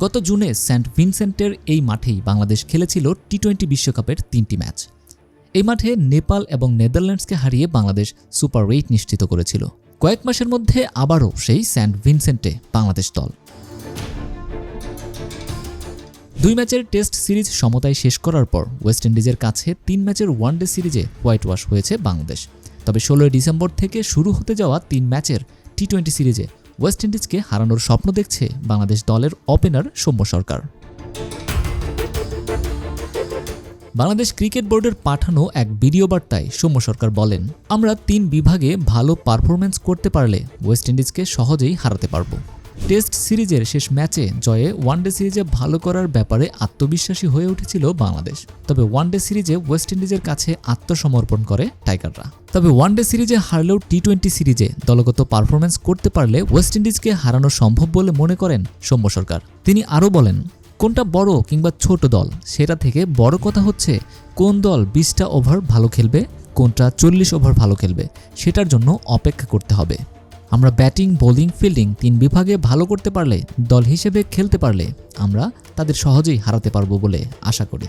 গত জুনে সেন্ট ভিনসেন্টের এই মাঠেই বাংলাদেশ খেলেছিল টি-20 বিশ্বকাপের 3টি ম্যাচ। এই মাঠে নেপাল এবং নেদারল্যান্ডসকে হারিয়ে বাংলাদেশ সুপার 8 নিশ্চিত করেছিল। কয়েক মাসের মধ্যে আবারও সেই সেন্ট ভিনসেন্টে বাংলাদেশ দল 2 ম্যাচের টেস্ট সিরিজ সমতায় শেষ করার পর ওয়েস্ট ইন্ডিজের কাছে 3 ম্যাচের ওয়ানডে সিরিজে হোয়াইট ওয়াশ হয়েছে বাংলাদেশ। তবে 16 ডিসেম্বর থেকে শুরু হতে যাওয়া 3 ম্যাচের টি-20 সিরিজে ওয়েস্ট ইন্ডিজকে হারানোর স্বপ্ন দেখছে বাংলাদেশ দলের ওপেনার সৌম্য সরকার। বাংলাদেশ ক্রিকেট বোর্ডের পাঠানো এক ভিডিও বার্তায় সৌম্য সরকার বলেন, আমরা 3 বিভাগে ভালো পারফরম্যান্স করতে পারলে ওয়েস্ট ইন্ডিজকে সহজেই হারাতে পারব। টেস্ট সিরিজের শেষ ম্যাচে জয়ে ওয়ানডে সিরিজে ভালো করার ব্যাপারে আত্মবিশ্বাসী হয়ে উঠেছিল বাংলাদেশ। তবে ওয়ানডে সিরিজে ওয়েস্ট ইন্ডিজের কাছে আত্মসমর্পণ করে টাইগাররা। তবে ওয়ানডে সিরিজে হারলেও টি-20 সিরিজে দলগত পারফরম্যান্স করতে পারলে ওয়েস্ট ইন্ডিজকে হারানো সম্ভব বলে মনে করেন সৌম্য সরকার। তিনি আরও বলেন, কোনটা বড় কিংবা ছোট দল সেটা থেকে বড় কথা হচ্ছে কোন দল 20টা ওভার ভালো খেলবে, কোনটা 40 ওভার ভালো খেলবে, সেটার জন্য অপেক্ষা করতে হবে। আমরা ব্যাটিং, বোলিং, ফিল্ডিং 3 বিভাগে ভালো করতে পারলে, দল হিসেবে খেলতে পারলে আমরা তাদের সহজেই হারাতে পারবো বলে আশা করি।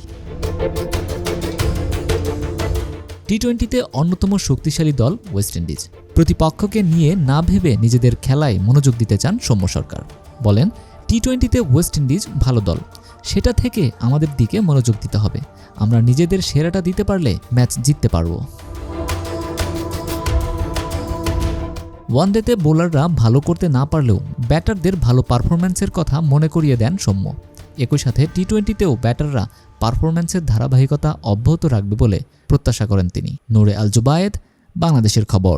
টি-20তে অন্যতম শক্তিশালী দল ওয়েস্ট ইন্ডিজ। প্রতিপক্ষকে নিয়ে না ভেবে নিজেদের খেলায় মনোযোগ দিতে চান সৌম্য সরকার। বলেন, টি-20তে ওয়েস্ট ইন্ডিজ ভালো দল, সেটা থেকে আমাদের দিকে মনোযোগ দিতে হবে। আমরা নিজেদের সেরাটা দিতে পারলে ম্যাচ জিততে পারবো। ওয়ানডেতে বোলাররা ভালো করতে না পারলেও ব্যাটারদের ভালো পারফরম্যান্সের কথা মনে করিয়ে দেন সৌম্য। একই সাথে টি-20তেও ব্যাটাররা পারফরম্যান্সের ধারাবাহিকতা অব্যাহত রাখবে বলে প্রত্যাশা করেন তিনি। নূরে আল জুবায়েদ, বাংলাদেশের খবর।